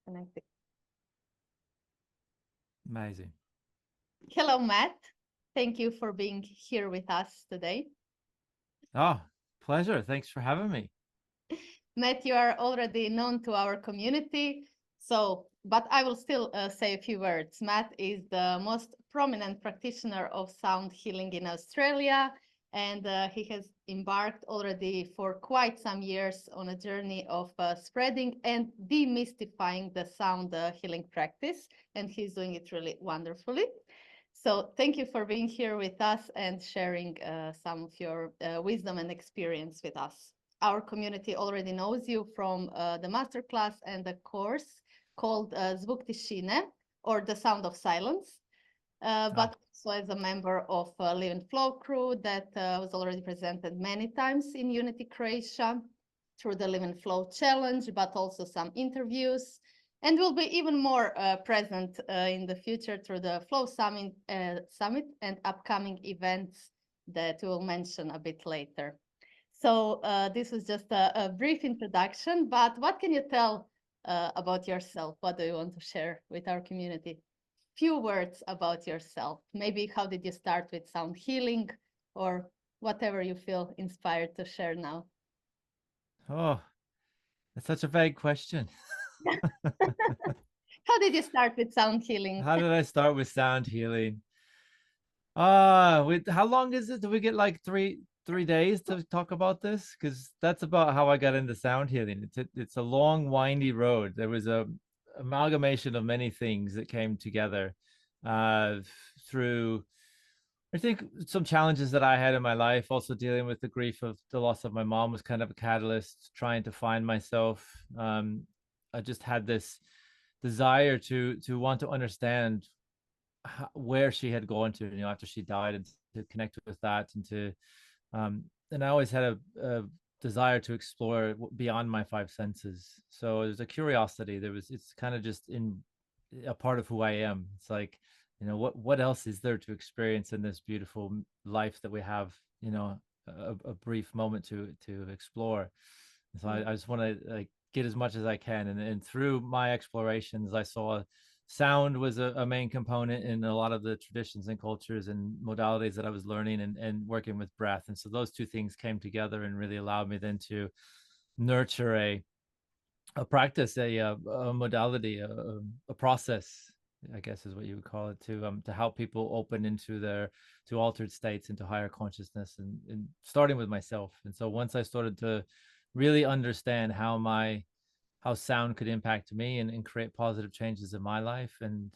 Connected. Amazing. Hello, Matt. Thank you for being here with us today. Oh, pleasure. Thanks for having me. Matt, you are already known to our community, but I will still say a few words. Matt is the most prominent practitioner of sound healing in Australia, and he has embarked already for quite some years on a journey of spreading and demystifying the sound healing practice, and he's doing it really wonderfully. So thank you for being here with us and sharing some of your wisdom and experience with us. Our community already knows you from the masterclass and the course called Zvuk, or the sound of silence, but also as a member of Live and Flow crew that was already presented many times in Unity Croatia through the Live and Flow challenge, but also some interviews, and will be even more present in the future through the Flow Summit and upcoming events that we'll mention a bit later. So this was just a brief introduction, but what can you tell about yourself? What do you want to share with our community? Few words about yourself. Maybe how did you start with sound healing, or whatever you feel inspired to share now. Oh, that's such a vague question. How did you start with sound healing? How did I start with sound healing? How long is it? Do we get like three days to talk about this? Because that's about how I got into sound healing. It's a long, windy road. There was a amalgamation of many things that came together through, I think, some challenges that I had in my life. Also dealing with the grief of the loss of my mom was kind of a catalyst. Trying to find myself. I just had this desire to want to understand where she had gone to, after she died, and to connect with that, and I always had a desire to explore beyond my five senses. So there's a curiosity. It's kind of just in a part of who I am. It's like, what else is there to experience in this beautiful life that we have, a brief moment to explore. And so I just want to like get as much as I can. And through my explorations, I saw sound was a main component in a lot of the traditions and cultures and modalities that I was learning, and working with breath. And so those two things came together and really allowed me then to nurture a practice, a modality, a process, I guess is what you would call it, to help people open into to altered states, into higher consciousness, and starting with myself. And so once I started to really understand how sound could impact me and create positive changes in my life, and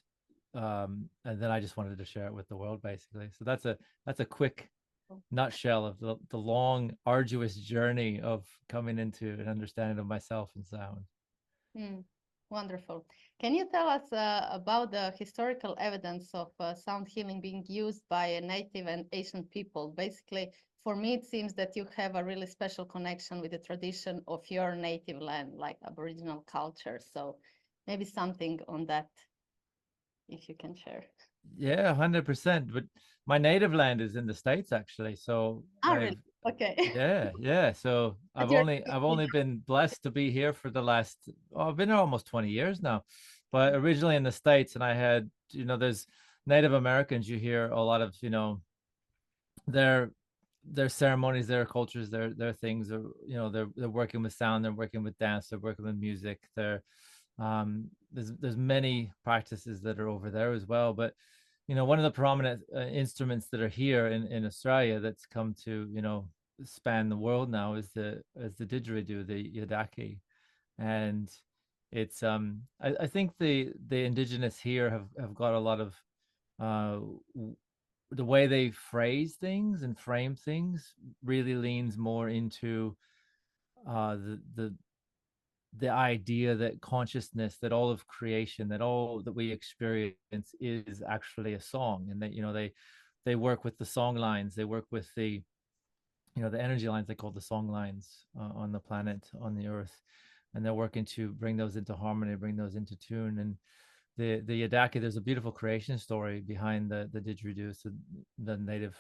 then I just wanted to share it with the world, basically. So that's a quick nutshell of the long, arduous journey of coming into an understanding of myself and sound. Wonderful. Can you tell us about the historical evidence of sound healing being used by native and Asian people? Basically, for me, it seems that you have a really special connection with the tradition of your native land, like Aboriginal culture. So maybe something on that, if you can share. Yeah, 100%. But my native land is in the States, actually. So Really? Okay. yeah. So But I've only been blessed to be here for the last, I've been here almost 20 years now. But originally in the States, and I had, there's Native Americans, you hear a lot of, their ceremonies, their cultures, their things are, they're working with sound, they're working with dance, they're working with music. There's many practices that are over there as well. But one of the prominent instruments that are here in Australia that's come to span the world now is the didgeridoo, the yidaki. And it's I think the indigenous here have got a lot of the way they phrase things and frame things really leans more into the idea that consciousness, that all of creation, that all that we experience is actually a song. And that they work with the song lines, they work with the the energy lines they call the song lines on the planet, on the earth, and they're working to bring those into harmony, bring those into tune. And the yidaki, there's a beautiful creation story behind the didgeridoo. So the native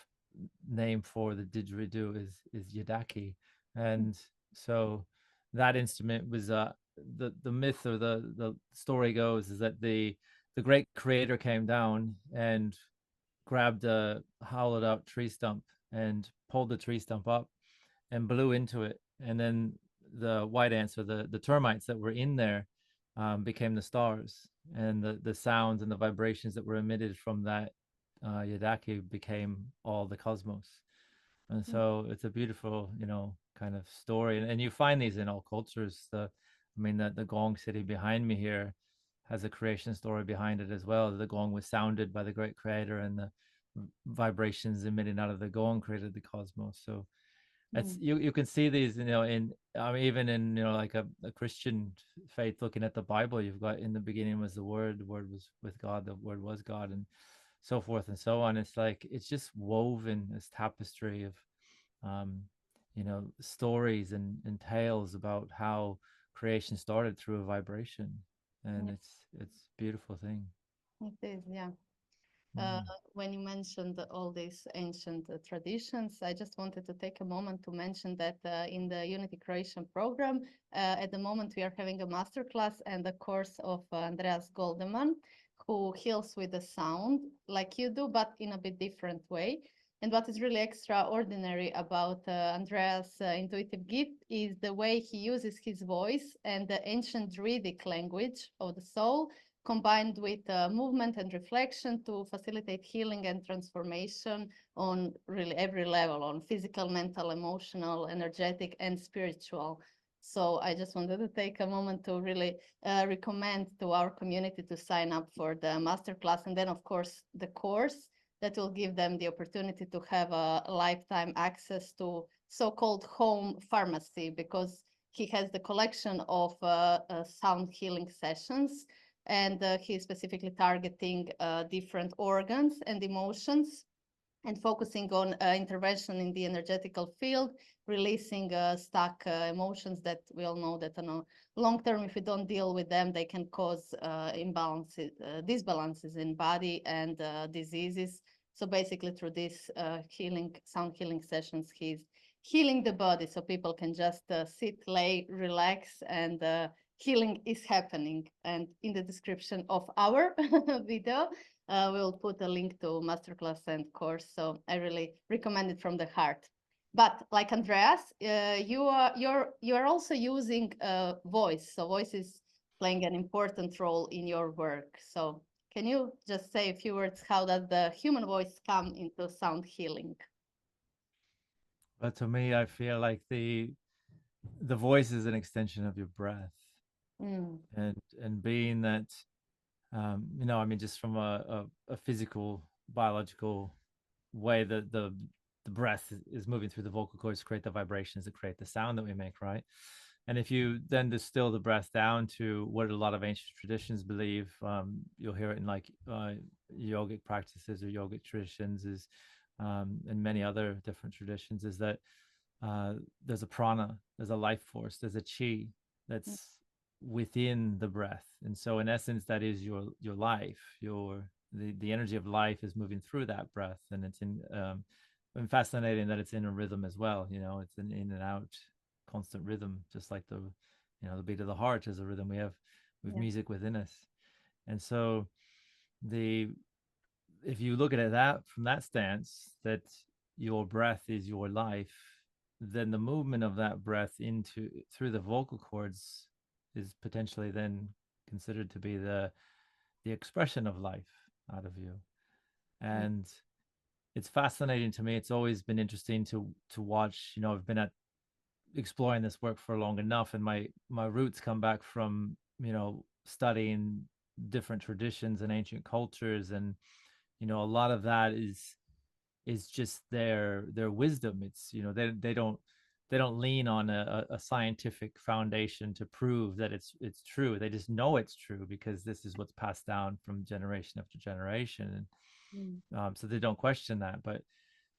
name for the didgeridoo is yidaki. And so that instrument was the myth or the story goes is that the great creator came down and grabbed a hollowed out tree stump and pulled the tree stump up and blew into it, and then the white ants or the termites that were in there became the stars, and the sounds and the vibrations that were emitted from that yadaki became all the cosmos. And so it's a beautiful, kind of story, and you find these in all cultures. The gong sitting behind me here has a creation story behind it as well. The gong was sounded by the great creator, and the vibrations emitting out of the gong created the cosmos. So it's you can see these, in even in like a Christian faith, looking at the Bible, you've got, in the beginning was the word was with God, the word was God, and so forth and so on. It's like it's just woven, this tapestry of stories and tales about how creation started through a vibration, and it's a beautiful thing. It is, yeah. When you mentioned all these ancient traditions, I just wanted to take a moment to mention that in the Unity Creation program, at the moment we are having a masterclass and a course of Andreas Goldeman, who heals with the sound like you do, but in a bit different way. And what is really extraordinary about Andreas' intuitive gift is the way he uses his voice and the ancient Druidic language of the soul, combined with movement and reflection to facilitate healing and transformation on really every level, on physical, mental, emotional, energetic, and spiritual. So I just wanted to take a moment to really recommend to our community to sign up for the masterclass, and then, of course, the course that will give them the opportunity to have a lifetime access to so-called home pharmacy, because he has the collection of sound healing sessions, and he's specifically targeting different organs and emotions and focusing on intervention in the energetical field, releasing stuck emotions that we all know that long term, if we don't deal with them, they can cause imbalances, disbalances in body and diseases. So basically through these sound healing sessions, he's healing the body so people can just sit, lay, relax, and healing is happening. And in the description of our video, we'll put a link to masterclass and course. So I really recommend it from the heart. But like Andreas, you are also using voice. So voice is playing an important role in your work. So can you just say a few words? How does the human voice come into sound healing? But to me, I feel like the voice is an extension of your breath, and being that, just from a physical, biological way, the breath is moving through the vocal cords to create the vibrations that create the sound that we make, right? And if you then distill the breath down to what a lot of ancient traditions believe, you'll hear it in like yogic practices or yogic traditions, is and many other different traditions, is that there's a prana, there's a life force, there's a chi that's within the breath. And so in essence, that is your life, the energy of life is moving through that breath. And it's and fascinating that it's in a rhythm as well. It's an in and out constant rhythm, just like the beat of the heart is a rhythm we have with music within us. And so if you look at it from that stance, that your breath is your life, then the movement of that breath through the vocal cords is potentially then considered to be the expression of life out of you. And it's fascinating to me. It's always been interesting to watch. I've been exploring this work for long enough, and my roots come back from studying different traditions and ancient cultures, and a lot of that is just their wisdom. It's they don't lean on a scientific foundation to prove that it's true. They just know it's true because this is what's passed down from generation after generation. And so they don't question that. But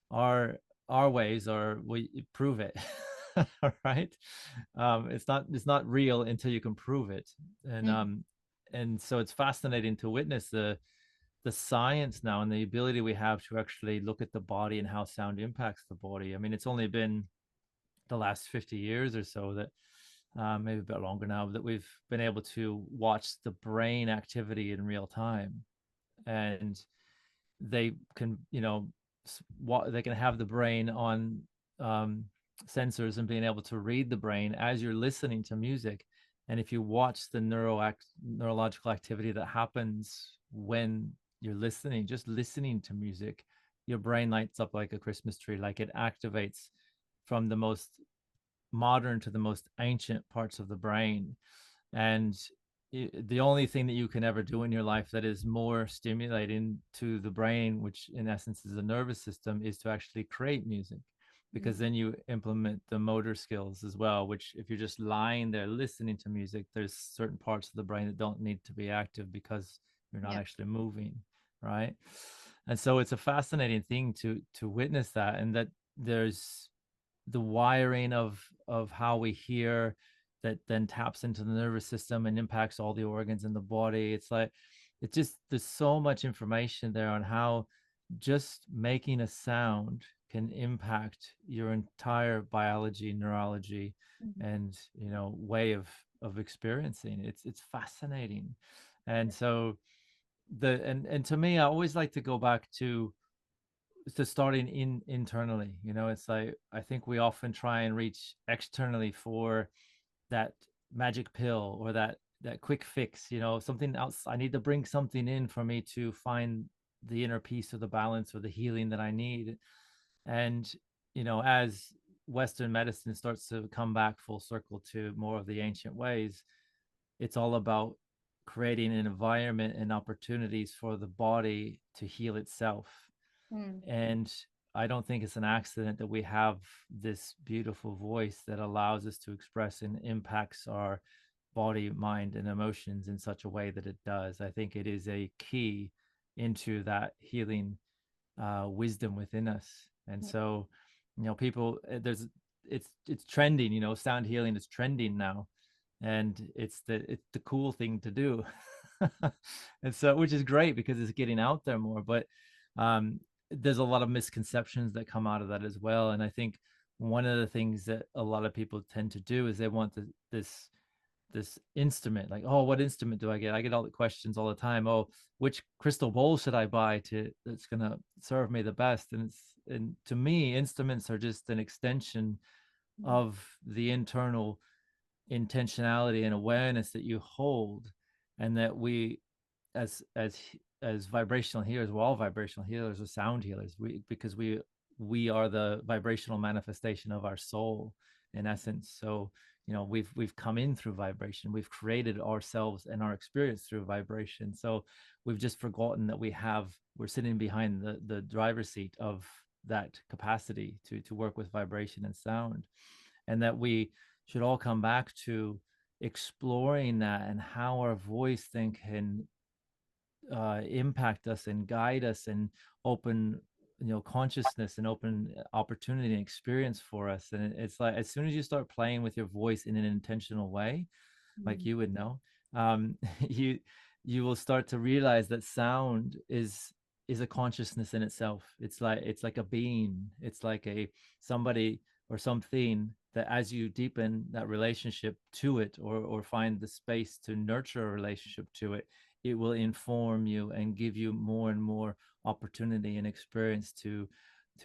our ways are, we prove it. All right. It's not real until you can prove it. And so it's fascinating to witness the science now and the ability we have to actually look at the body and how sound impacts the body. I mean, it's only been the last 50 years or so that maybe a bit longer now, that we've been able to watch the brain activity in real time. And they can, they can have the brain on sensors and being able to read the brain as you're listening to music. And if you watch the neurological activity that happens when you're listening, just listening to music, your brain lights up like a Christmas tree. Like, it activates from the most modern to the most ancient parts of the brain. And the only thing that you can ever do in your life that is more stimulating to the brain, which in essence is the nervous system, is to actually create music, because then you implement the motor skills as well, which if you're just lying there listening to music, there's certain parts of the brain that don't need to be active because you're not actually moving, right? And so it's a fascinating thing to witness that, and that there's the wiring of how we hear that then taps into the nervous system and impacts all the organs in the body. It's like, it's just, there's so much information there on how just making a sound can impact your entire biology, neurology, and way of experiencing. It's fascinating. And so and to me, I always like to go back to starting internally. It's like, I think we often try and reach externally for that magic pill or that quick fix, something else. I need to bring something in for me to find the inner peace or the balance or the healing that I need. And as Western medicine starts to come back full circle to more of the ancient ways, it's all about creating an environment and opportunities for the body to heal itself. And I don't think it's an accident that we have this beautiful voice that allows us to express and impacts our body, mind, and emotions in such a way that it does. I think it is a key into that healing wisdom within us. And so, people, it's trending, sound healing is trending now. And it's the cool thing to do. And so, which is great because it's getting out there more. But there's a lot of misconceptions that come out of that as well. And I think one of the things that a lot of people tend to do is they want this instrument. Like, oh, what instrument do I get? I get all the questions all the time. Oh, which crystal bowl should I buy that's gonna serve me the best? And to me, instruments are just an extension of the internal intentionality and awareness that you hold, and that we as vibrational healers, we're all vibrational healers or sound healers, because we are the vibrational manifestation of our soul in essence. So we've come in through vibration, we've created ourselves and our experience through vibration. So we've just forgotten that we're sitting behind the driver's seat of that capacity to work with vibration and sound, and that we should all come back to exploring that and how our voice then can impact us and guide us and open consciousness and open opportunity and experience for us. And it's like, as soon as you start playing with your voice in an intentional way, like you would know, you will start to realize that sound is a consciousness in itself. It's like a being, it's like somebody or something that as you deepen that relationship to it, or find the space to nurture a relationship to it, it will inform you and give you more and more opportunity and experience to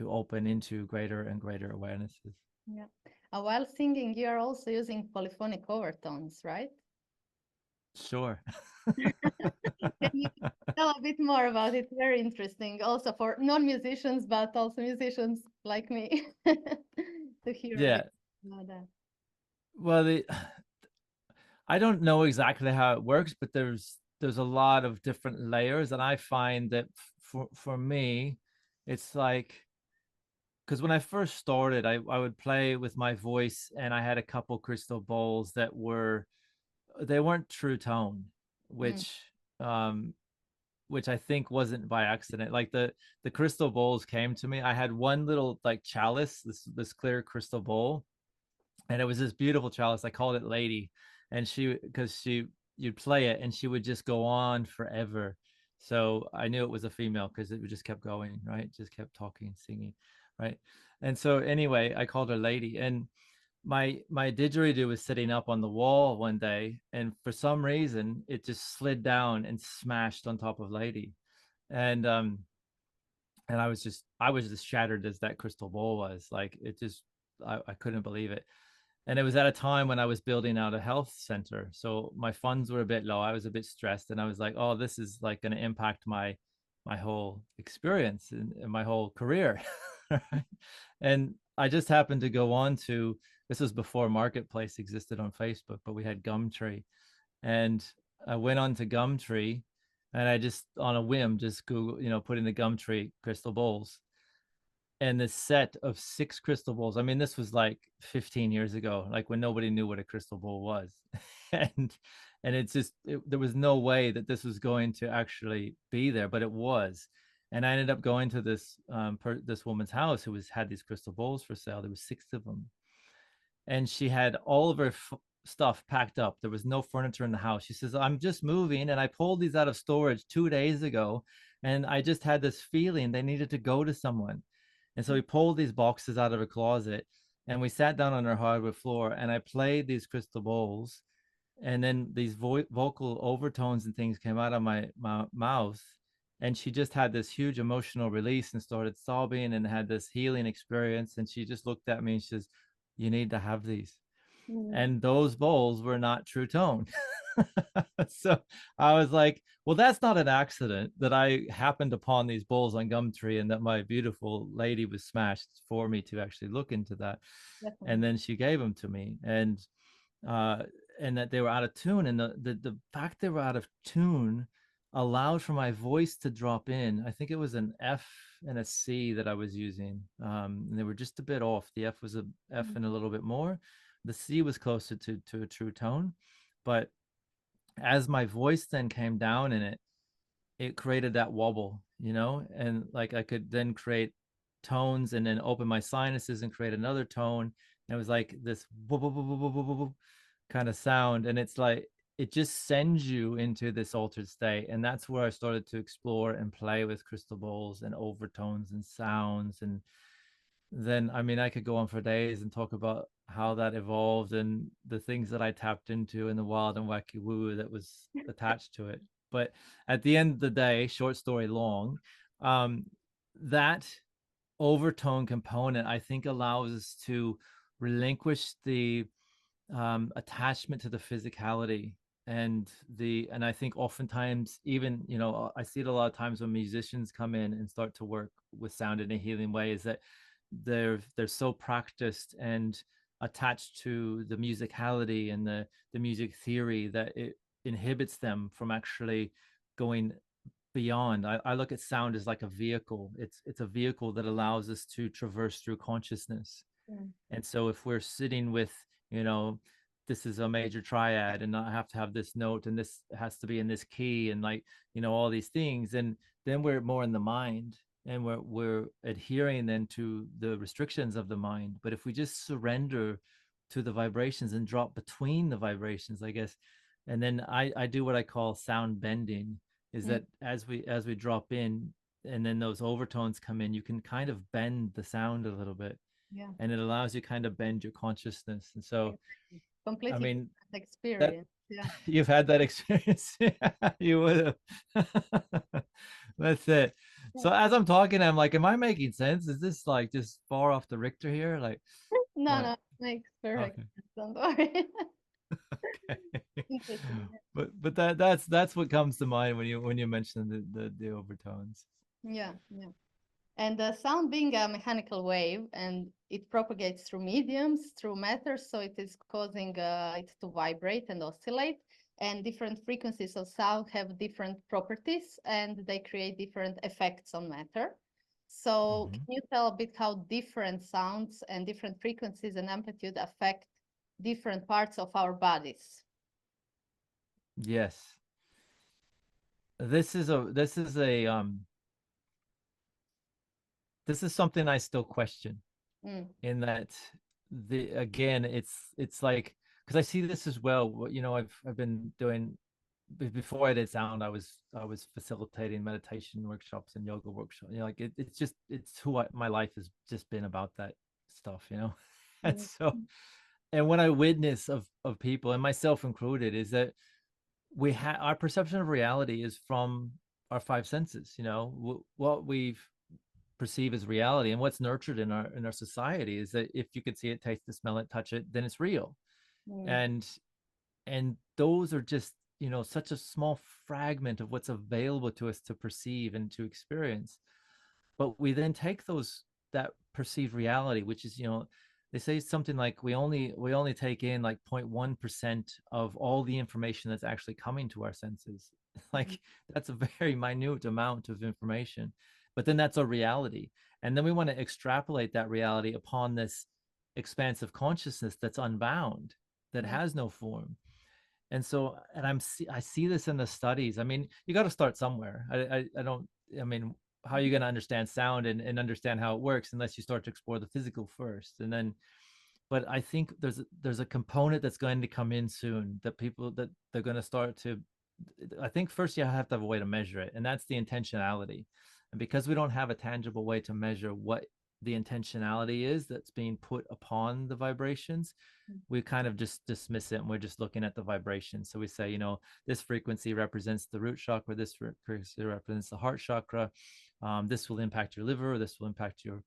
open into greater and greater awarenesses. Yeah. While singing, you are also using polyphonic overtones, right? Sure. Can you tell a bit more about it? Very interesting, also for non-musicians, but also musicians like me to hear Yeah. about that. Well, I don't know exactly how it works, but there's a lot of different layers, and I find that for me, it's like, because when I first started, I would play with my voice, and I had a couple crystal bowls that they weren't true tone, which I think wasn't by accident. Like the crystal bowls came to me. I had one little like chalice, this clear crystal bowl, and it was this beautiful chalice. I called it Lady, and you'd play it and she would just go on forever. So I knew it was a female because it just kept going, right? Just kept talking, singing, right? And so anyway, I called her Lady. And my didgeridoo was sitting up on the wall one day, and for some reason it just slid down and smashed on top of Lady. And I was just shattered as that crystal ball was. Like, it just, I couldn't believe it. And it was at a time when I was building out a health center, so my funds were a bit low. I was a bit stressed, and I was like, oh, this is like going to impact my whole experience and my whole career. And I just happened to go on to, this was before Marketplace existed on Facebook, but we had Gumtree, and I went on to Gumtree, and I just, on a whim, just Google, put in the Gumtree crystal bowls, and this set of 6 crystal bowls. I mean, this was like 15 years ago, like when nobody knew what a crystal bowl was. and it's just, there was no way that this was going to actually be there, but it was. And I ended up going to this this woman's house who had these crystal bowls for sale. There was 6 of them, and she had all of her stuff packed up. There was no furniture in the house. She says, I'm just moving, and I pulled these out of storage 2 days ago, and I just had this feeling they needed to go to someone. And so we pulled these boxes out of her closet, and we sat down on her hardwood floor, and I played these crystal bowls, and then these vocal overtones and things came out of my mouth, and she just had this huge emotional release and started sobbing and had this healing experience. And she just looked at me and she says, you need to have these. And those bowls were not true tone. So I was like, well, that's not an accident that I happened upon these bowls on Gumtree, and that my beautiful lady was smashed for me to actually look into that. Definitely. And then she gave them to me, and that they were out of tune. And the fact they were out of tune allowed for my voice to drop in. I think it was an F and a C that I was using. And they were just a bit off. The F was a F and a little bit more. The C was closer to a true tone. But as my voice then came down in it, it created that wobble, and like I could then create tones and then open my sinuses and create another tone. And it was like this kind of sound. And it's like, it just sends you into this altered state. And that's where I started to explore and play with crystal bowls and overtones and sounds. And then, I mean, I could go on for days and talk about how that evolved and the things that I tapped into and the wild and wacky woo that was attached to it. But at the end of the day, short story long, that overtone component, I think, allows us to relinquish the attachment to the physicality. And I think oftentimes, even, I see it a lot of times when musicians come in and start to work with sound in a healing way, is that they're so practiced and attached to the musicality and the music theory that it inhibits them from actually going beyond. I look at sound as like a vehicle. It's a vehicle that allows us to traverse through consciousness. And so if we're sitting with, this is a major triad, and I have to have this note, and this has to be in this key, and like, all these things, and then we're more in the mind, and we're adhering then to the restrictions of the mind. But if we just surrender to the vibrations and drop between the vibrations, I guess, and then I do what I call sound bending, is that as we drop in, and then those overtones come in, you can kind of bend the sound a little bit. Yeah. And it allows you kind of bend your consciousness. And so completely, I mean, experience. Yeah. You've had that experience. Yeah, you would have. That's it. So as I'm talking, I'm like, am I making sense? Is this like just far off the Richter here? Like, no, it makes perfect sense. Don't worry. Okay. But that's what comes to mind when you mention the overtones. Yeah. And the sound being a mechanical wave, and it propagates through mediums, through matter, so it is causing it to vibrate and oscillate. And different frequencies of sound have different properties, and they create different effects on matter. So can you tell a bit how different sounds and different frequencies and amplitude affect different parts of our bodies? Yes. This is something I still question, in that it's like, because I see this as well. I've been doing, before I did sound, I was facilitating meditation workshops and yoga workshops. Like it's who my life has just been about, that stuff. And so and what I witness of people, and myself included, is that we have our perception of reality is from our five senses. You know, what we perceive as reality and what's nurtured in our society is that if you could see it, taste it, smell it, touch it, then it's real. And those are just, you know, such a small fragment of what's available to us to perceive and to experience. But we then take that perceived reality, which is, you know, they say something like we only take in like 0.1% of all the information that's actually coming to our senses. Like that's a very minute amount of information, but then that's our reality. And then we want to extrapolate that reality upon this expansive consciousness that's unbound, that has no form. And so, and I see this in the studies. I mean, you got to start somewhere. I mean, how are you going to understand sound and understand how it works unless you start to explore the physical first? And then, but I think there's a component that's going to come in soon that people that they're going to start to, I think first you have to have a way to measure it, and that's the intentionality. And because we don't have a tangible way to measure what the intentionality is that's being put upon the vibrations, we kind of just dismiss it, and we're just looking at the vibration. So we say, you know, this frequency represents the root chakra, this frequency represents the heart chakra, this will impact your liver, this will impact your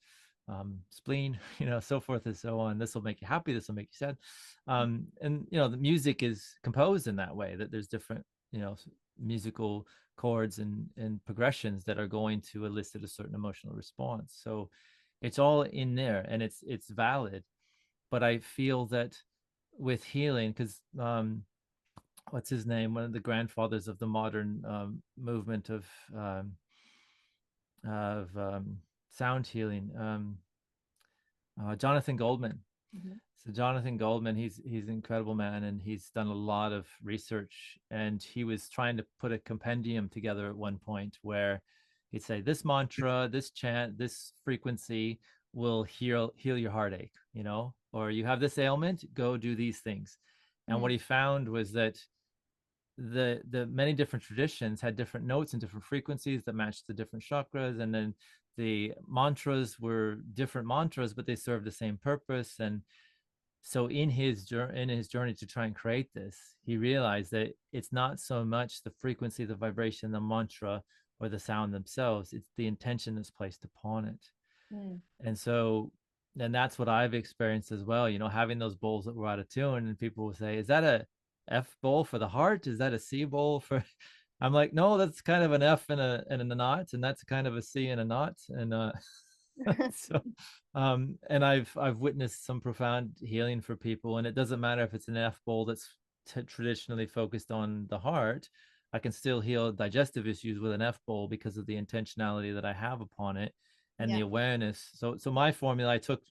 spleen, you know, so forth and so on. This will make you happy, this will make you sad. And you know, the music is composed in that way, that there's different, you know, musical chords and progressions that are going to elicit a certain emotional response. So it's all in there, and it's valid. But I feel that with healing, because what's his name, one of the grandfathers of the modern movement of sound healing, Jonathan Goldman. So Jonathan Goldman, he's an incredible man, and he's done a lot of research, and he was trying to put a compendium together at one point where he'd say this mantra, this chant, this frequency will heal your heartache, you know, or you have this ailment, go do these things. And what he found was that the many different traditions had different notes and different frequencies that matched the different chakras, and then the mantras were different mantras, but they served the same purpose. And so in his journey to try and create this, he realized that it's not so much the frequency, the vibration, the mantra, or the sound themselves, it's the intention that's placed upon it. And so, and that's what I've experienced as well, you know, having those bowls that were out of tune, and people will say, is that a F bowl for the heart? Is that a C bowl for, I'm like, no, that's kind of an F and a knot, and that's kind of a C and a knot. And so and I've witnessed some profound healing for people, and it doesn't matter if it's an F bowl that's traditionally focused on the heart. I can still heal digestive issues with an F bowl because of the intentionality that I have upon it and the awareness. So my formula, I took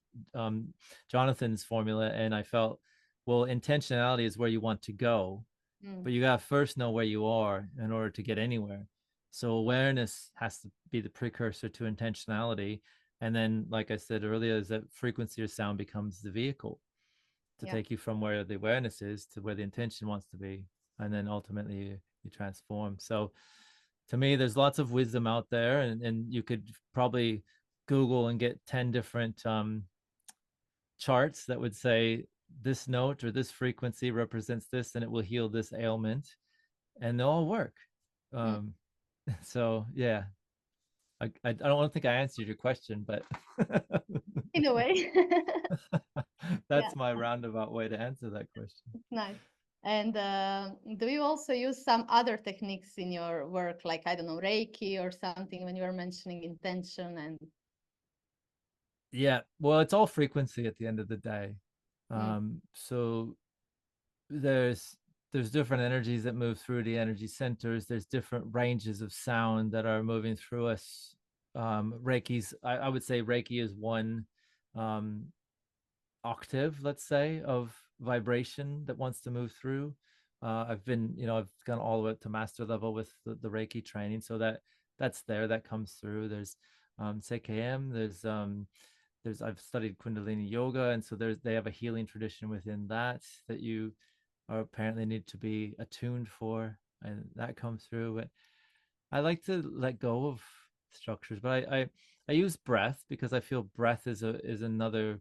Jonathan's formula, and I felt, well, intentionality is where you want to go, but you got to first know where you are in order to get anywhere. So awareness has to be the precursor to intentionality. And then, like I said earlier, is that frequency or sound becomes the vehicle to take you from where the awareness is to where the intention wants to be. And then ultimately you transform. So to me, there's lots of wisdom out there, and you could probably Google and get 10 different charts that would say this note or this frequency represents this, and it will heal this ailment, and they'll all work. So yeah, I don't think I answered your question, but in a way. that's my roundabout way to answer that question. Nice. And do you also use some other techniques in your work, like, I don't know, Reiki or something, when you were mentioning intention? And yeah, well, it's all frequency at the end of the day. So there's different energies that move through the energy centers. There's different ranges of sound that are moving through us. Reiki's, I would say Reiki is one octave, let's say, of vibration that wants to move through. I've been, you know, I've gone all the way up to master level with the Reiki training, so that's there, that comes through. There's CKM, there's I've studied Kundalini yoga, and so they have a healing tradition within that you are apparently need to be attuned for, and that comes through. But I like to let go of structures, but I use breath because I feel breath is another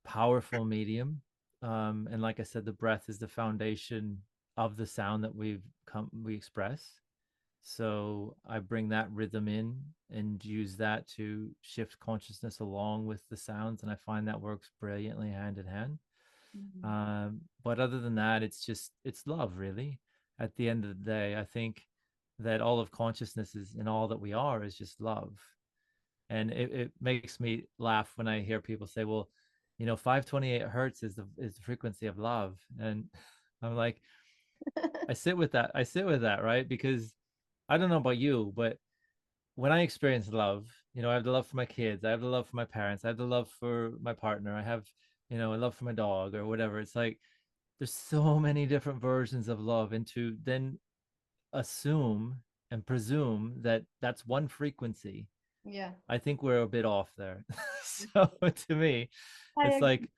powerful medium. And like I said, the breath is the foundation of the sound that we express. So I bring that rhythm in and use that to shift consciousness along with the sounds, and I find that works brilliantly hand in hand. Mhm. But other than that, it's love, really. At the end of the day, I think that all of consciousness is, and all that we are, is just love. And it makes me laugh when I hear people say, well, 528 hertz is the frequency of love. And I'm like, I sit with that, right? Because I don't know about you, but when I experience love, I have the love for my kids, I have the love for my parents, I have the love for my partner, I have, a love for my dog or whatever. It's like there's so many different versions of love, and to then assume and presume that that's one frequency, Yeah, I think we're a bit off there. So to me, I it's agree. like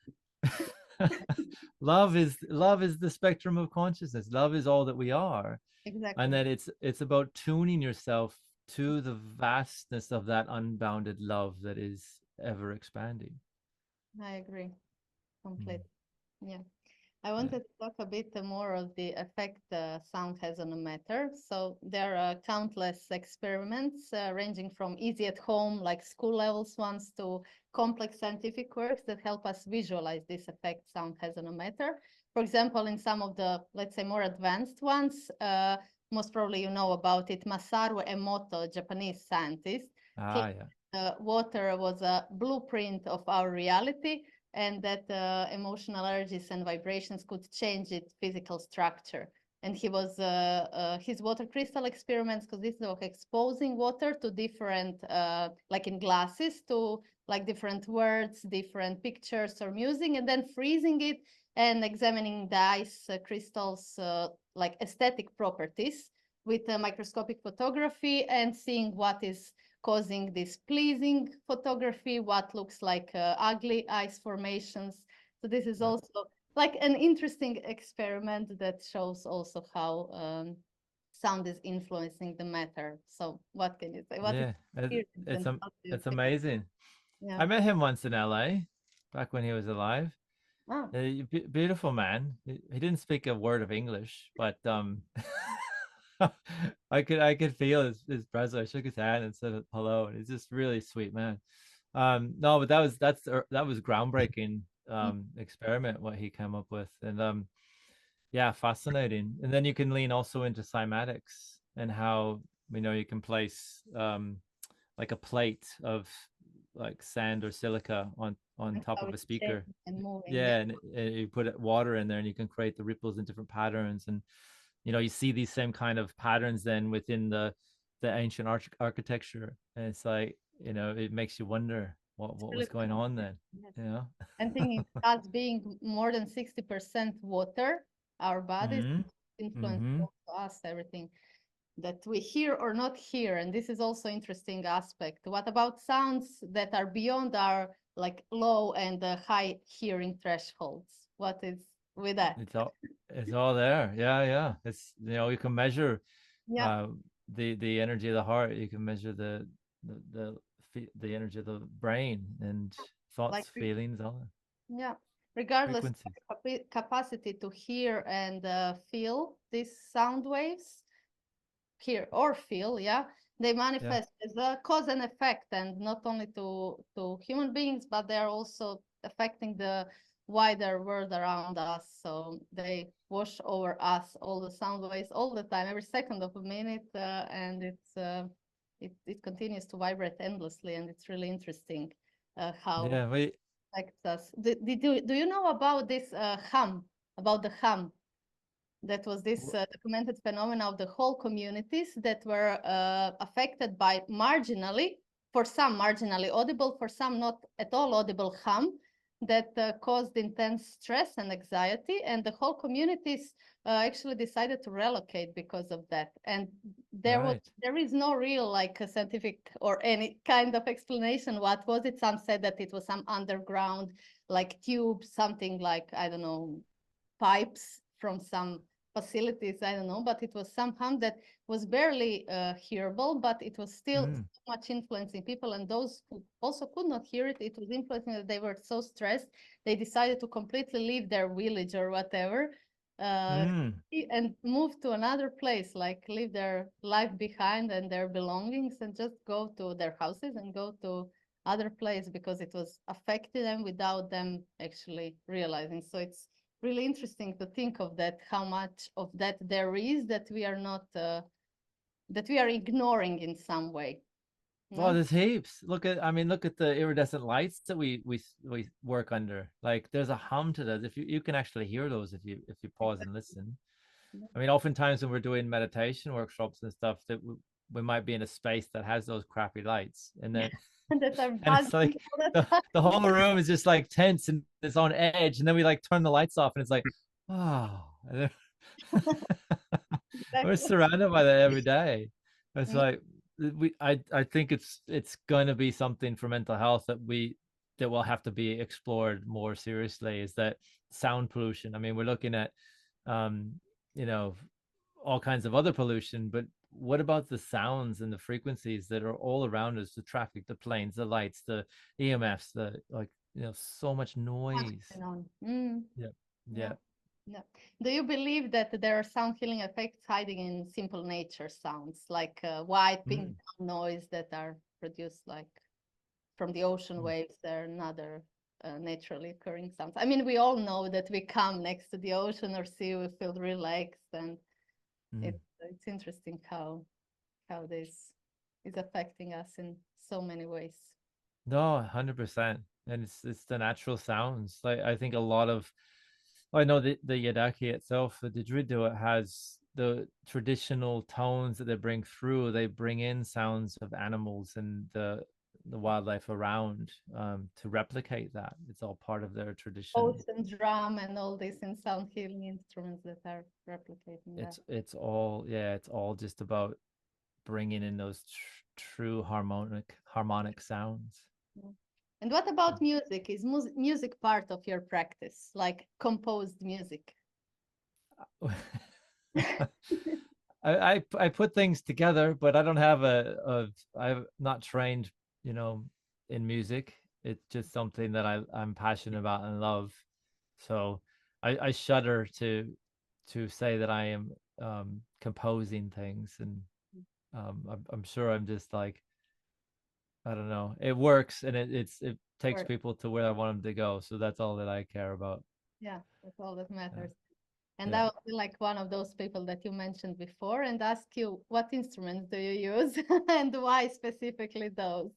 love is the spectrum of consciousness. Love is all that we are, and Exactly. that it's about tuning yourself to the vastness of that unbounded love that is ever expanding. I agree Mm, completely. Yeah. I yeah. wanted to talk a bit more of the effect sound has on a matter. So there are countless experiments ranging from easy at home, like school levels ones, to complex scientific works that help us visualize this effect sound has on a matter. For example, in some of the, let's say, more advanced ones, most probably you know about it, Masaru Emoto, Japanese scientist, claimed Yeah. water was a blueprint of our reality, and that emotional urges and vibrations could change its physical structure. And his water crystal experiments consisted of exposing water to different, like in glasses, to like different words, different pictures or music, and then freezing it and examining the ice crystals, like aesthetic properties with microscopic photography, and seeing what is causing this pleasing photography, what looks like ugly ice formations. So this is Yeah. also like an interesting experiment that shows also how sound is influencing the matter. So what can you say? What is Yeah, experience it's and how do you it's think? amazing. Yeah. I met him once in LA, back when he was alive. Ah, Beautiful man. He didn't speak a word of English, but I could feel his presence. I shook his hand and said hello, and he's just really sweet man. No, but that was groundbreaking mm, experiment what he came up with, and yeah, fascinating. And then you can lean also into cymatics and how you can place like a plate of like sand or silica on and top how of a it's changing speaker. and moving. Yeah. Yeah, and you put water in there, and you can create the ripples in different patterns. And you see these same kind of patterns then within the ancient architecture, and it's like it makes you wonder what Really was going on then. yes. you know And thinking us being more than 60% water, our bodies mm-hmm. influence Mm-hmm. also us, everything that we hear or not hear. And this is also interesting aspect. What about sounds that are beyond our like low and high hearing thresholds? What is with that? It's all there. Yeah. It's you can measure Yeah, uh the energy of the heart. You can measure the energy of the brain and like thoughts, feelings, all the yeah, regardless of frequencies. our capacity to hear and feel these sound waves, hear or feel, yeah, they Yeah. manifest as a cause and effect, and not only to human beings, but they're also affecting the wider world around us. So they wash over us, all the sound waves, all the time, every second of a minute, and it continues to vibrate endlessly, and it's really interesting how Yeah. We it affects us. Do you know about this about the hum? That was this documented phenomena of the whole communities that were affected by marginally, for some marginally audible, for some not at all audible hum that caused intense stress and anxiety, and the whole communities actually decided to relocate because of that. And right. there is no real like a scientific or any kind of explanation what was it. Some said that it was some underground like tube, something like, I don't know, pipes from some facilities, I don't know, but it was some hum that was barely hearable, but it was still so much influencing people. And those who also could not hear it, it was influencing that they were so stressed, they decided to completely leave their village or whatever, and move to another place, like leave their life behind and their belongings and just go to their houses and go to other place because it was affecting them without them actually realizing. So it's really interesting to think of that, how much of that there is that we are not that we are ignoring in some way. Well, there's heaps. Look at the iridescent lights that we work under. Like there's a hum to those. If you can actually hear those if you pause and listen. I mean, oftentimes when we're doing meditation workshops and stuff, that we might be in a space that has those crappy lights, and then and it's like the whole room is just like tense and it's on edge, and then we like turn the lights off, and it's like, oh, we're surrounded by that every day. It's like I think it's going to be something for mental health that will have to be explored more seriously, is that sound pollution. I mean, we're looking at all kinds of other pollution, but what about the sounds and the frequencies that are all around us, the traffic, the planes, the lights, the EMFs, so much noise. Yeah. Do you believe that there are sound healing effects hiding in simple nature sounds, like white, pink noise that are produced like from the ocean waves? There are another naturally occurring sounds. I mean, we all know that we come next to the ocean or sea, we feel relaxed, and it's interesting how this is affecting us in so many ways. No, 100%. And it's the natural sounds. Like I think a lot of, I know the Yadaki itself, the didgeridoo, it has the traditional tones that they bring through. They bring in sounds of animals and the wildlife around to replicate that. It's all part of their tradition. Ocean drum and all these in sound healing instruments that are replicating that. It's all just about bringing in those true harmonic sounds. And what about music? Is music part of your practice, like composed music? I put things together, but I don't have I'm not trained, in music. It's just something that I'm passionate about and love. So I shudder to say that I am composing things, and I'm sure I'm just like, I don't know. It works, and it takes people to where I want them to go. So that's all that I care about. Yeah, that's all that matters. And I will be like one of those people that you mentioned before and ask you, what instruments do you use and why specifically those?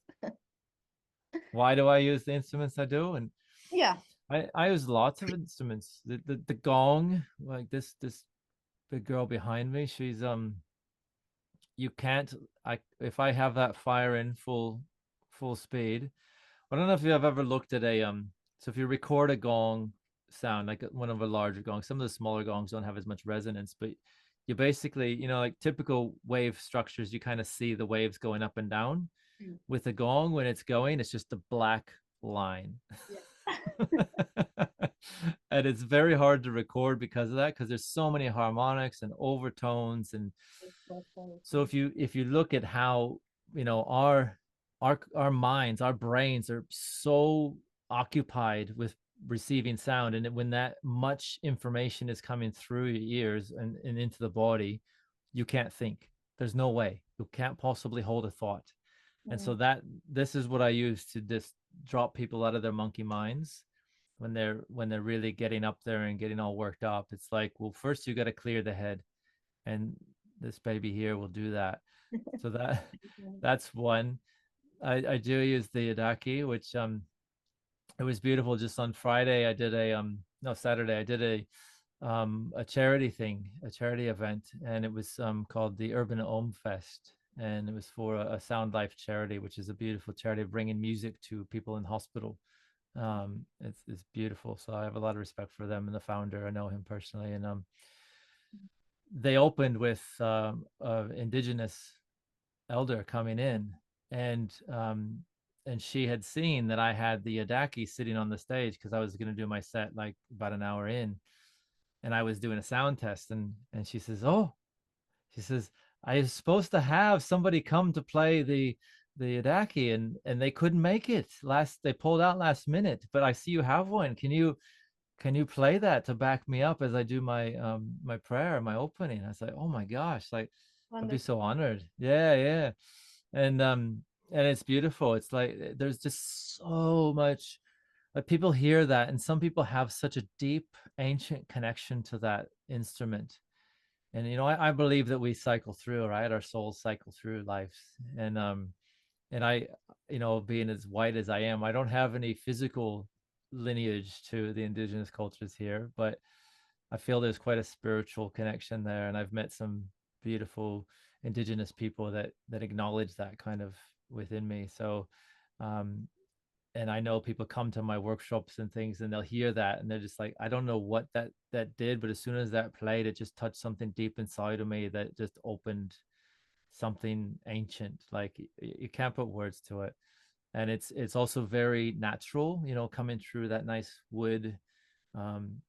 Why do I use the instruments I do? And yeah, I use lots of instruments. The gong, like this big girl behind me, she's you can't, if I have that fire in full speed. I don't know if you have ever looked at so if you record a gong sound, like one of a larger gongs, some of the smaller gongs don't have as much resonance, but you basically, like typical wave structures, you kind of see the waves going up and down. With a gong, when it's going, it's just a black line. And it's very hard to record because of that, because there's so many harmonics and overtones. And so if you look at how our minds, our brains are so occupied with receiving sound, and when that much information is coming through your ears and into the body, you can't think. There's no way. You can't possibly hold a thought. And so this is what I use to just drop people out of their monkey minds when they're really getting up there and getting all worked up. It's like, well, first you got to clear the head, and this baby here will do that. So that's one. I do use the Yadaki, which it was beautiful. Just on Friday I did Saturday I did a charity event, and it was called the Urban Om Fest, and it was for a Sound Life charity, which is a beautiful charity bringing music to people in hospital. It's beautiful. So I have a lot of respect for them and the founder. I know him personally, and they opened with indigenous elder coming in, and she had seen that I had the Yadaki sitting on the stage, because I was going to do my set like about an hour in, and I was doing a sound test, and she says, "Oh," she says, "I was supposed to have somebody come to play the Adaki, and they couldn't make it they pulled out last minute, but I see you have one. Can you play that to back me up as I do my prayer, my opening?" I was like, "Oh my gosh, like I'd be Wonderful. so honored." Yeah, yeah. And and it's beautiful. It's like there's just so much, like people hear that, and some people have such a deep ancient connection to that instrument. And I believe that we cycle through, right? Our souls cycle through life. And I, being as white as I am, I don't have any physical lineage to the indigenous cultures here, but I feel there's quite a spiritual connection there. And I've met some beautiful indigenous people that acknowledge that kind of within me. So um and I know people come to my workshops and things, and they'll hear that and they're just like, I don't know what that did, but as soon as that played, it just touched something deep inside of me that just opened something ancient. Like you can't put words to it. And it's also very natural, coming through that nice wood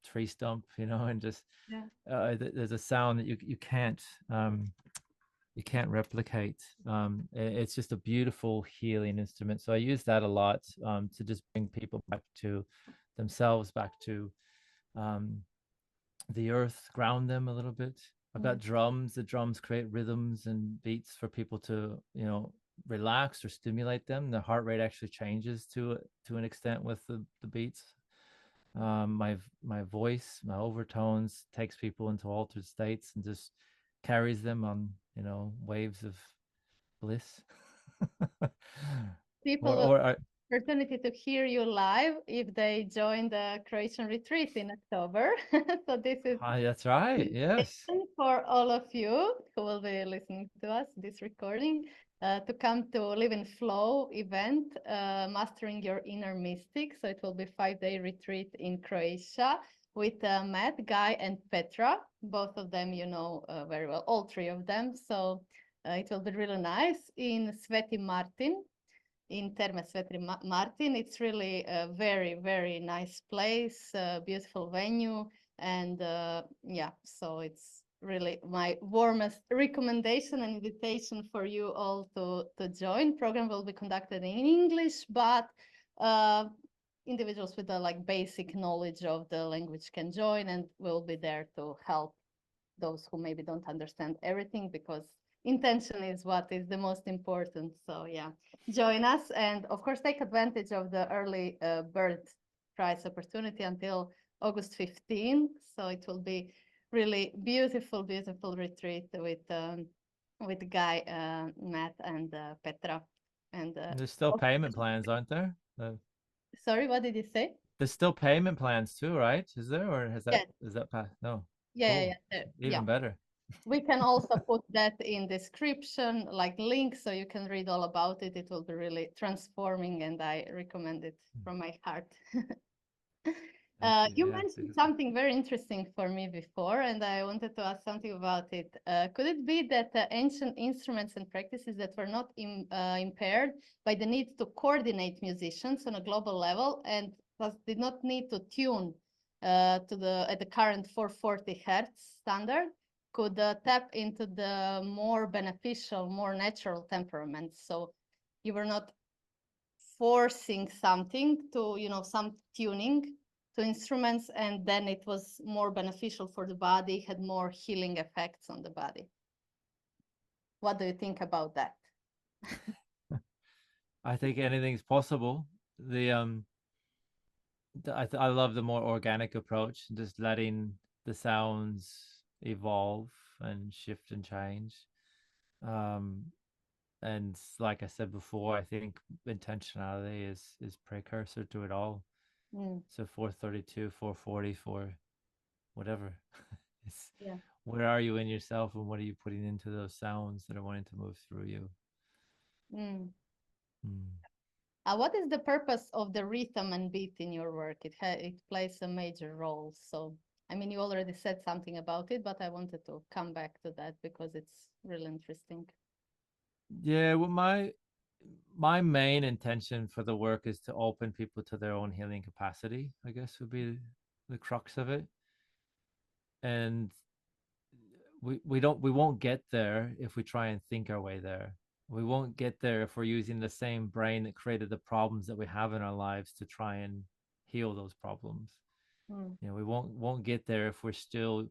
tree stump, and just Yeah. there's a sound that you can't replicate. It's just a beautiful healing instrument. So I use that a lot, to just bring people back to themselves, back to um, the earth, ground them a little bit. I've got Mm. drums. The drums create rhythms and beats for people to, relax or stimulate them. The heart rate actually changes to an extent with the beats. My voice, my overtones takes people into altered states and just carries them on, waves of bliss. People or will or opportunity to hear you live if they join the Croatian retreat in October. So this is That's right. Yes. invitation for all of you who will be listening to us, this recording, to come to Live in Flow event, Mastering Your Inner Mystic. So it will be 5-day retreat in Croatia with Matt, Guy, and Petra. Both of them, very well, all three of them. So it will be really nice in Sveti Martin, in Terme Sveti Martin. It's really a very, very nice place, beautiful venue. And yeah, so it's really my warmest recommendation and invitation for you all to join. Program will be conducted in English, but individuals with the basic knowledge of the language can join, and we'll be there to help those who maybe don't understand everything, because intention is what is the most important. So yeah, join us, and of course take advantage of the early bird prize opportunity until August 15. So it will be really beautiful, beautiful retreat with Guy, Matt, and Petra. And There's still payment plans, aren't there? sorry, what did you say? There's still payment plans too, right? Is there, or has that Yeah, is that passed? No. yeah, Cool. yeah, yeah. Even better. We can also put that in description, like link, so you can read all about it. It will be really transforming, and I recommend it from my heart. Thank you. You Yeah, mentioned beautiful. something very interesting for me before, and I wanted to ask something about it. Could it be that ancient instruments and practices that were not impaired by the need to coordinate musicians on a global level, and thus did not need to tune at the current 440 hertz standard, could tap into the more beneficial, more natural temperaments? So you were not forcing something to, some tuning to instruments, and then it was more beneficial for the body, had more healing effects on the body. What do you think about that? I think anything's possible. I love the more organic approach, just letting the sounds evolve and shift and change. Um, and like I said before, I think intentionality is precursor to it all. Mm, So 432, 440, for whatever. It's yeah. where are you in yourself, and what are you putting into those sounds that are wanting to move through you? Mm. Mm. What is the purpose of the rhythm and beat in your work? It plays a major role. So, I mean, you already said something about it, but I wanted to come back to that because it's really interesting. Yeah, well, my main intention for the work is to open people to their own healing capacity, I guess would be the crux of it. and we won't get there if we try and think our way there. We won't get there if we're using the same brain that created the problems that we have in our lives to try and heal those problems. Mm. You know, we won't get there if we're still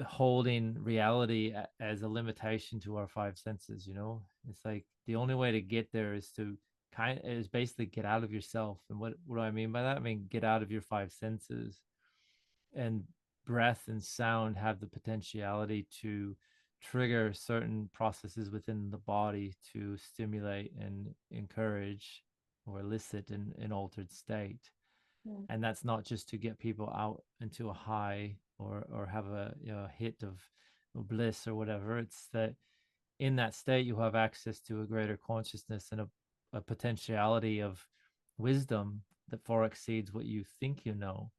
holding reality as a limitation to our five senses. You know, it's like the only way to get there is to is basically get out of yourself. And what do I mean by that? I mean, get out of your five senses. And breath and sound have the potentiality to trigger certain processes within the body to stimulate and encourage or elicit an altered state. Mm. And that's not just to get people out into a high or have a, you know, hit of bliss or whatever. It's that in that state you have access to a greater consciousness and a potentiality of wisdom that far exceeds what you think you know.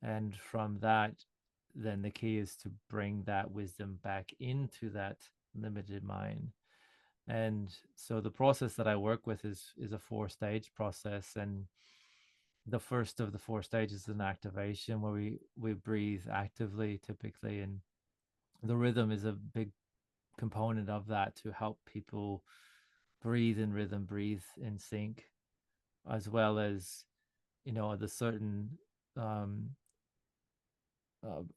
And from that, then the key is to bring that wisdom back into that limited mind. And so the process that I work with is a 4-stage process. And the first of the 4 stages is an activation where we breathe actively typically, and the rhythm is a big component of that to help people breathe in rhythm, breathe in sync, as well as, you know, the certain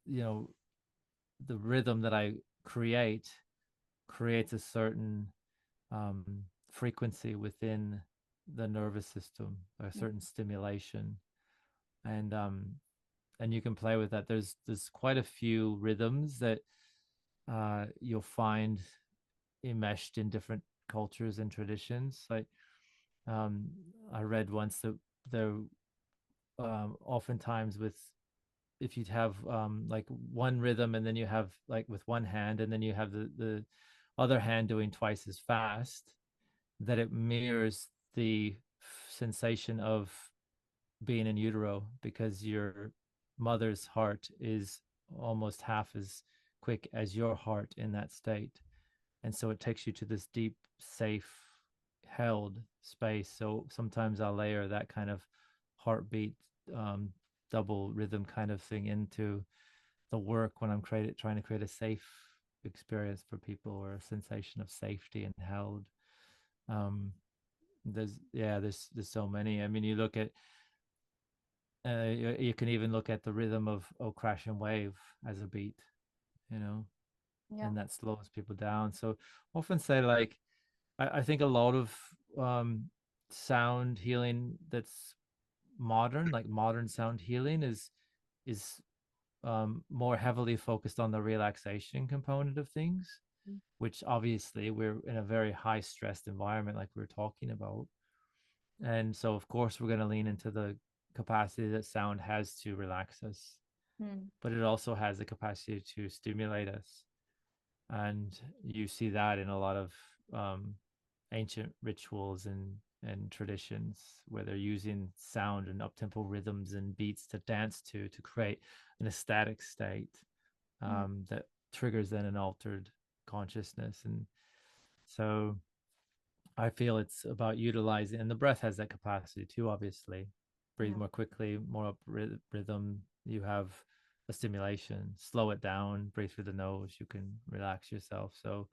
you know, the rhythm that I creates a certain frequency within the nervous system, a certain stimulation, and you can play with that. There's quite a few rhythms that you'll find enmeshed in different cultures and traditions. Like I read once that there oftentimes with, if you'd have like one rhythm and then you have like with one hand and then you have the other hand doing twice as fast, that it mirrors the sensation of being in utero, because your mother's heart is almost half as quick as your heart in that state. And so it takes you to this deep, safe, held space. So sometimes I'll layer that kind of heartbeat double rhythm kind of thing into the work when I'm trying to create a safe experience for people, or a sensation of safety and held. There's so many. I mean, you look at you can even look at the rhythm of crash and wave as a beat, you know, Yeah. and that slows people down. So often say like I think a lot of sound healing that's modern, like modern sound healing, is more heavily focused on the relaxation component of things, which obviously we're in a very high stressed environment like we were talking about. And so of course we're going to lean into the capacity that sound has to relax us, but it also has the capacity to stimulate us. And you see that in a lot of ancient rituals and traditions, where they're using sound and up-tempo rhythms and beats to dance to create an ecstatic state that triggers then an altered consciousness. And so I feel it's about utilizing, and the breath has that capacity too, obviously. Breathe more quickly, more up rhythm. You have a stimulation, slow it down, breathe through the nose, you can relax yourself. So,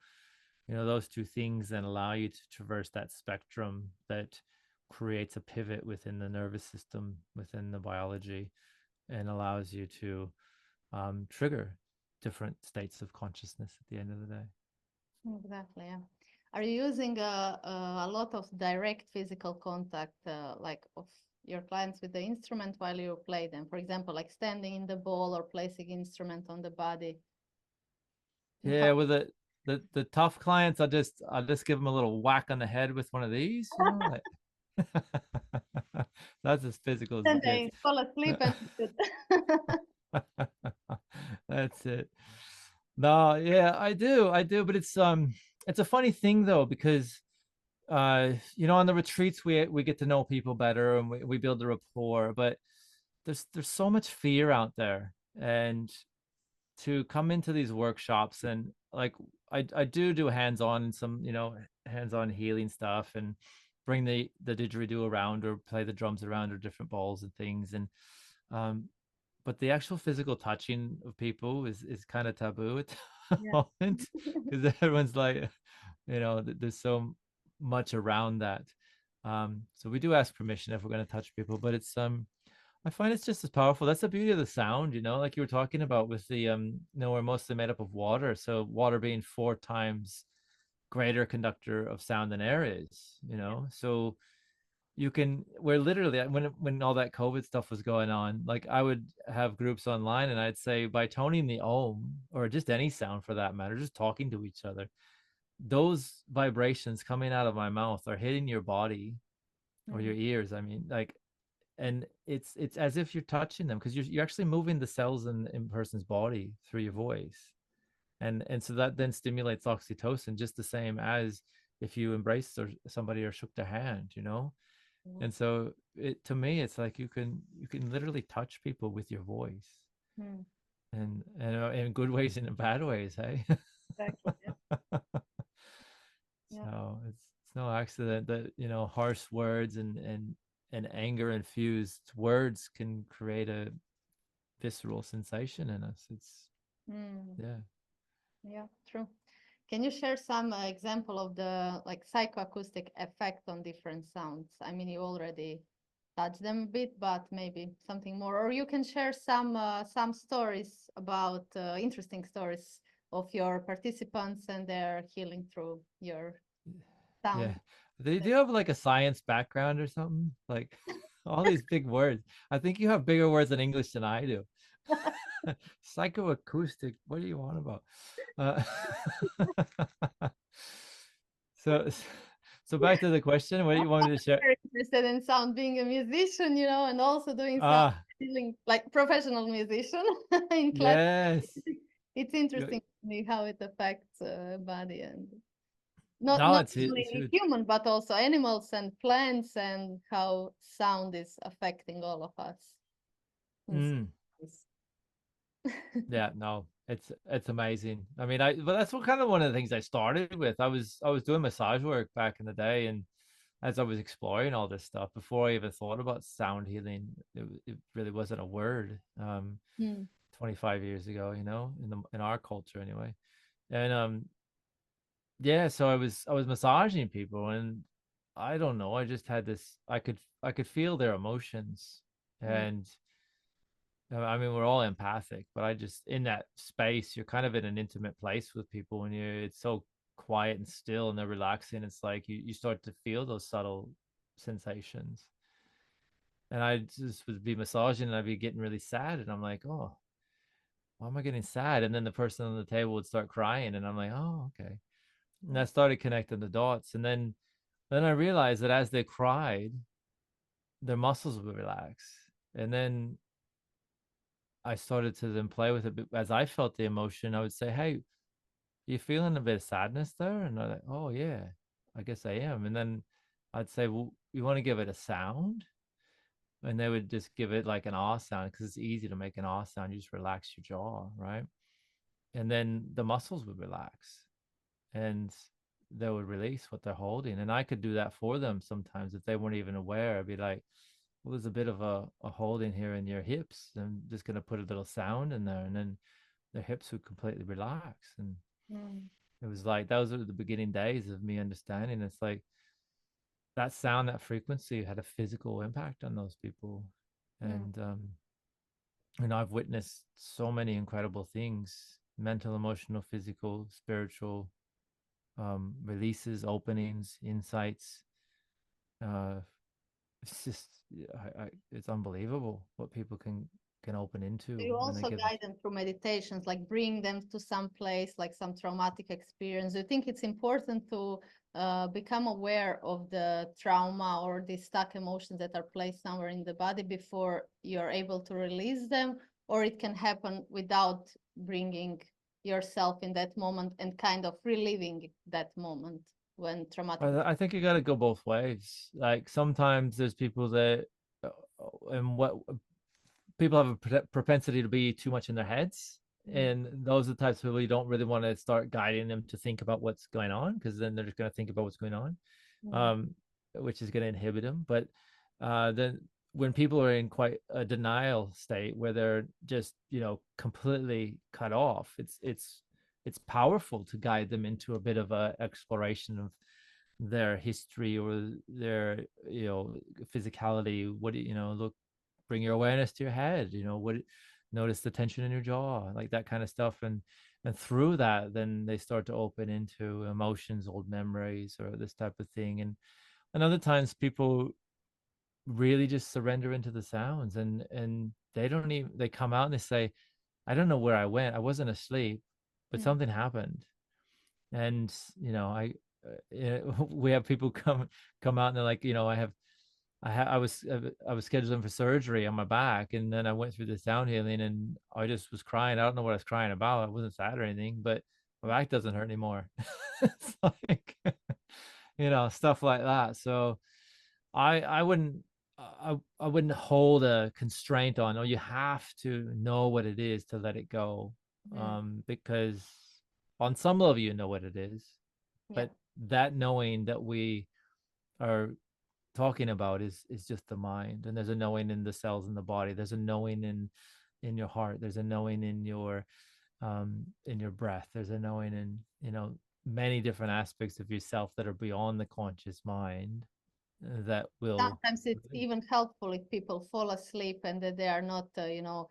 you know, those two things then allow you to traverse that spectrum that creates a pivot within the nervous system, within the biology, and allows you to trigger different states of consciousness at the end of the day. Exactly. Yeah. Are you using a lot of direct physical contact, like of your clients with the instrument while you play them? For example, like standing in the ball or placing instrument on the body. Yeah, with the tough clients, I'll just give them a little whack on the head with one of these, you know, like that's as physical as Then it they gets. fall asleep and That's it. No, yeah, I do, but it's a funny thing though, because you know, on the retreats we get to know people better and we build the rapport, but there's so much fear out there. And to come into these workshops, and like I do hands-on and some, you know, hands-on healing stuff, and bring the didgeridoo around or play the drums around or different balls and things. And but the actual physical touching of people is kind of taboo at the Yeah. moment, because everyone's like, there's so much around that. So we do ask permission if we're going to touch people, but it's I find it's just as powerful. That's the beauty of the sound, like you were talking about with the we're mostly made up of water, so water being 4 times greater conductor of sound than air is, so we're literally, when all that COVID stuff was going on, like I would have groups online and I'd say, by toning the ohm, or just any sound for that matter, just talking to each other, those vibrations coming out of my mouth are hitting your body or your ears. I mean, like, and it's as if you're touching them, because you're actually moving the cells in person's body through your voice, and so that then stimulates oxytocin, just the same as if you embraced somebody or shook their hand, and so to me, it's like you can literally touch people with your voice, Mm. and in good ways and in bad ways, hey. Exactly. Yeah. Yeah. So it's no accident that harsh words and anger infused words can create a visceral sensation in us. It's Mm. yeah. Yeah, true. Can you share some example of the like psychoacoustic effect on different sounds? I mean, you already touched them a bit, but maybe something more, or you can share some stories about interesting stories of your participants and their healing through your Yeah. sound. Do you have like a science background or something? Like all these big words. I think you have bigger words in English than I do. Psychoacoustic. What do you want about? Uh, so so back to the question. What do you want me to share? Very interested in sound, being a musician, and also doing sound Ah, healing, like professional musician in class. yes. It's You- interesting to me how it affects body, and No, not it's only huge. human but also animals and plants, and how sound is affecting all of us in some Mm. ways. Yeah, no, it's amazing. I mean, but that's what kind of one of the things I started with. I was doing massage work back in the day, and as I was exploring all this stuff, before I even thought about sound healing, it really wasn't a word. Mm, 25 years ago, in our culture anyway. And yeah, so I was massaging people, and I don't know, I just had this, I could feel their emotions. mm, And I mean, we're all empathic, but I just, in that space, you're kind of in an intimate place with people when it's so quiet and still and they're relaxing. It's like you start to feel those subtle sensations. And I just would be massaging and I'd be getting really sad. And I'm like, oh, why am I getting sad? And then the person on the table would start crying. And I'm like, oh, okay. And I started connecting the dots. And then I realized that as they cried, their muscles would relax. And then I started to then play with it. But as I felt the emotion, I would say, hey, you feeling a bit of sadness there? And they're like, oh, yeah, I guess I am. And then I'd say, well, you want to give it a sound? And they would just give it like an ah sound, because it's easy to make an ah sound. You just relax your jaw, right? And then the muscles would relax and they would release what they're holding. And I could do that for them sometimes if they weren't even aware. I'd be like, well, there's a bit of a holding here in your hips. I'm just going to put a little sound in there. And then their hips would completely relax. And mm, it was like, those were the beginning days of me understanding. It's like that sound, that frequency had a physical impact on those people. mm. And, I've witnessed so many incredible things: mental, emotional, physical, spiritual, releases, openings, insights. It's just, it's unbelievable what people can open into You when they also give. guide them through meditations, like bring them to some place, like some traumatic experience. Do you think it's important to become aware of the trauma or the stuck emotions that are placed somewhere in the body before you're able to release them? Or it can happen without bringing yourself in that moment and kind of reliving that moment when traumatic. I think you got to go both ways. Like sometimes there's people that, and what people have a propensity to be too much in their heads. Mm, And those are the types of people you don't really want to start guiding them to think about what's going on, because then they're just going to think about what's going on, mm, um, which is going to inhibit them. But then when people are in quite a denial state where they're just, you know, completely cut off, it's powerful to guide them into a bit of a exploration of their history or their, you know, physicality. What do you know, look, bring your awareness to your head, you know, what, notice the tension in your jaw, like that kind of stuff. And through that, then they start to open into emotions, old memories, or this type of thing. And other times people really just surrender into the sounds, and they don't even, they come out and they say, I don't know where I went, I wasn't asleep, but something happened. And you know, we have people come out and they're like, you know, I was scheduling for surgery on my back, and then I went through the sound healing, and I just was crying. I don't know what I was crying about. I wasn't sad or anything, but my back doesn't hurt anymore. It's like, you know, stuff like that. So I wouldn't, I wouldn't hold a constraint on, oh, you have to know what it is to let it go, because on some level you know what it is, but that knowing that we are talking about is just the mind. And there's a knowing in the cells in the body, there's a knowing in your heart, there's a knowing in your breath, there's a knowing in, you know, many different aspects of yourself that are beyond the conscious mind, that will Sometimes it's even helpful if people fall asleep and that they are not, you know,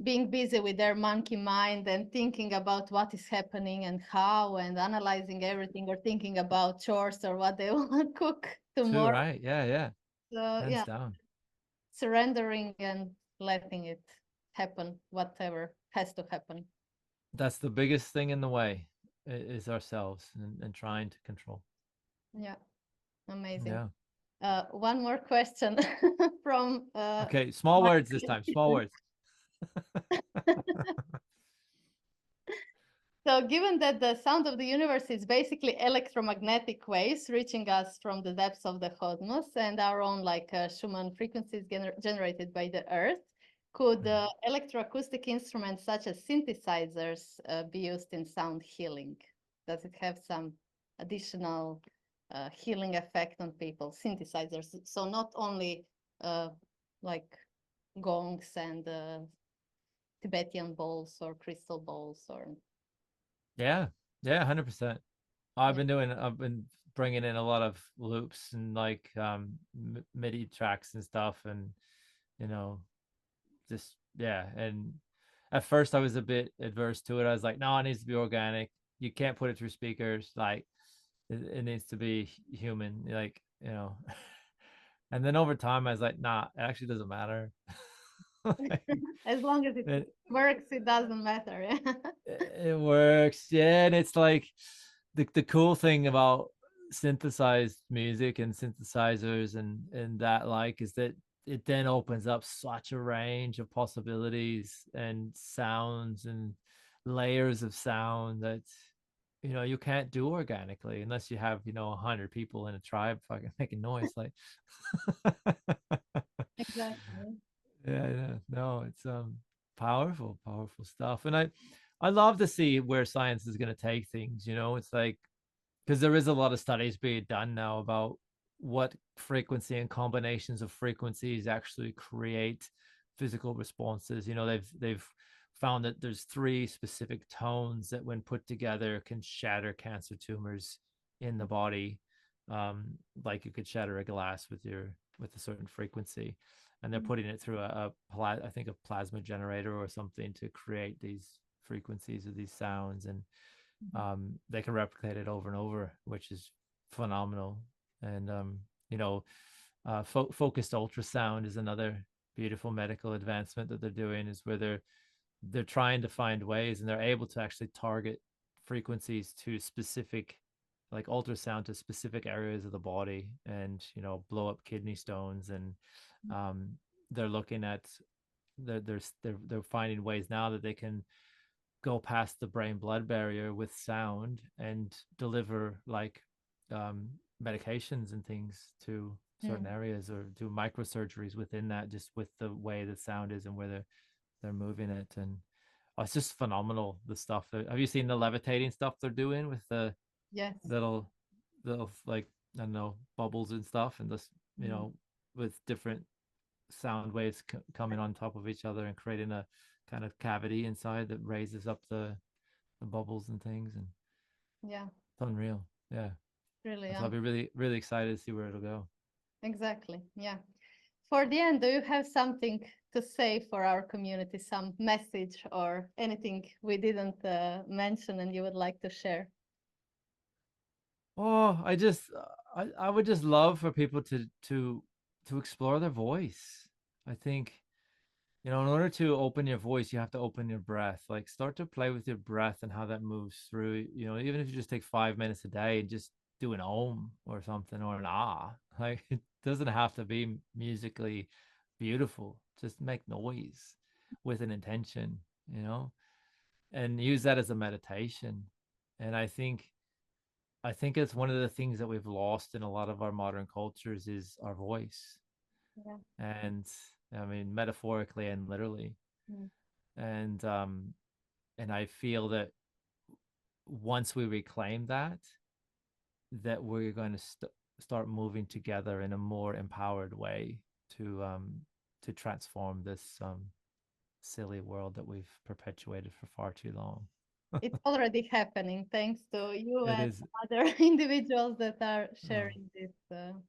being busy with their monkey mind and thinking about what is happening and how, and analyzing everything, or thinking about chores or what they want to cook tomorrow. Right. Yeah. So Hands down. Surrendering and letting it happen, whatever has to happen. That's the biggest thing in the way, is ourselves, and trying to control. Yeah. Amazing. Yeah. One more question from okay, small words this time, small words. So given that the sound of the universe is basically electromagnetic waves reaching us from the depths of the cosmos, and our own like Schumann frequencies generated by the earth, could electroacoustic instruments such as synthesizers be used in sound healing? Does it have some additional healing effect on people? Synthesizers, so not only like gongs and Tibetan bowls or crystal bowls or... Yeah, 100%. I've been bringing in a lot of loops and like MIDI tracks and stuff, and you know, just and at first I was a bit adverse to it. I was like, no, it needs to be organic, you can't put it through speakers, like it needs to be human, like, you know. And then over time I was like, nah, it actually doesn't matter. Like, as long as it works, it doesn't matter. It works, yeah. And it's like the cool thing about synthesized music and synthesizers and that, like, is that it then opens up such a range of possibilities and sounds and layers of sound that, you know, you can't do organically unless you have, you know, 100 people in a tribe fucking making noise, like. Exactly. Yeah, no, it's powerful stuff. And I love to see where science is going to take things, you know. It's like, because there is a lot of studies being done now about what frequency and combinations of frequencies actually create physical responses. You know, they've found that there's 3 specific tones that when put together can shatter cancer tumors in the body, like you could shatter a glass with a certain frequency. And they're putting it through I think a plasma generator or something to create these frequencies of these sounds, and they can replicate it over and over, which is phenomenal. And you know, focused ultrasound is another beautiful medical advancement that they're doing, is where they're trying to find ways, and they're able to actually target frequencies to specific, like ultrasound to specific areas of the body, and, you know, blow up kidney stones. And they're looking at, they're finding ways now that they can go past the brain blood barrier with sound and deliver like medications and things to certain areas, or do microsurgeries within that, just with the way the sound is and where they're moving it. And it's just phenomenal, the stuff have you seen the levitating stuff they're doing with the little like, I don't know, bubbles and stuff, and just, you know, with different sound waves coming on top of each other and creating a kind of cavity inside that raises up the bubbles and things, and Yeah, it's unreal. Yeah. really. And so I'll be really, really excited to see where it'll go. Exactly. Yeah. For the end, do you have something to say for our community, some message or anything we didn't mention and you would like to share? Oh, I would just love for people to explore their voice. I think, in order to open your voice, you have to open your breath. Like, start to play with your breath and how that moves through. Even if you just take 5 minutes a day and just do an om or something, or an ah. Like, it doesn't have to be musically beautiful. Just make noise with an intention, and use that as a meditation. And I think it's one of the things that we've lost in a lot of our modern cultures is our voice. Yeah. And I mean, metaphorically and literally. Mm. And I feel that once we reclaim that we're going to start moving together in a more empowered way to transform this silly world that we've perpetuated for far too long. It's already happening thanks to you It and is. other individuals that are Oh, sharing this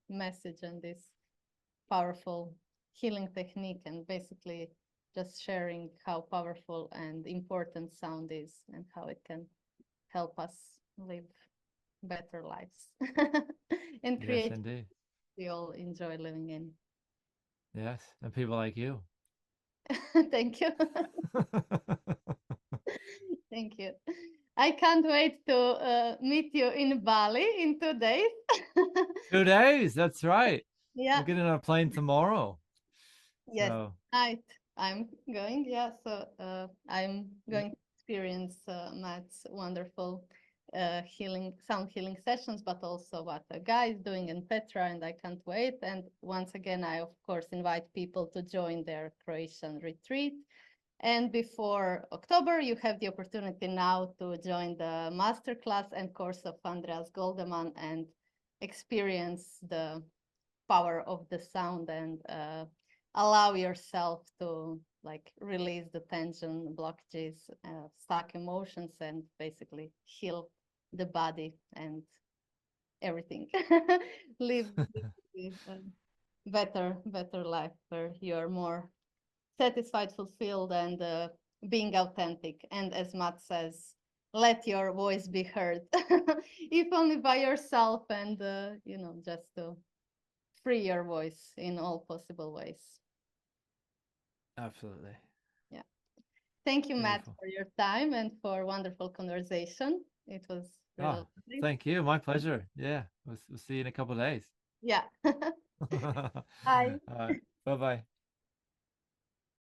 message and this powerful healing technique, and basically just sharing how powerful and important sound is and how it can help us live better lives and yes, create indeed. we all enjoy living in. Yes, and people like you. Thank you. Thank you. I can't wait to meet you in Bali in 2 days. 2 days, that's right. Yeah, We're getting on a plane tomorrow. yes, So night. I'm going. Yeah, so I'm yeah. going to experience Matt's wonderful sound healing sessions, but also what Guy is doing and Petra, and I can't wait. And once again, I of course invite people to join their Croatian retreat. And before October, you have the opportunity now to join the masterclass and course of Andreas Goldeman and experience the power of the sound and allow yourself to release the tension, blockages, stuck emotions, and basically heal the body and everything. Live a better life where you're more satisfied, fulfilled, and being authentic. And as Matt says, let your voice be heard, if only by yourself, and just to free your voice in all possible ways. Absolutely. Yeah. Thank you, Matt, Beautiful. for your time and for wonderful conversation. It was really Oh, lovely. thank you. My pleasure. Yeah. We'll see you in a couple of days. Yeah. All Bye. right. Bye-bye.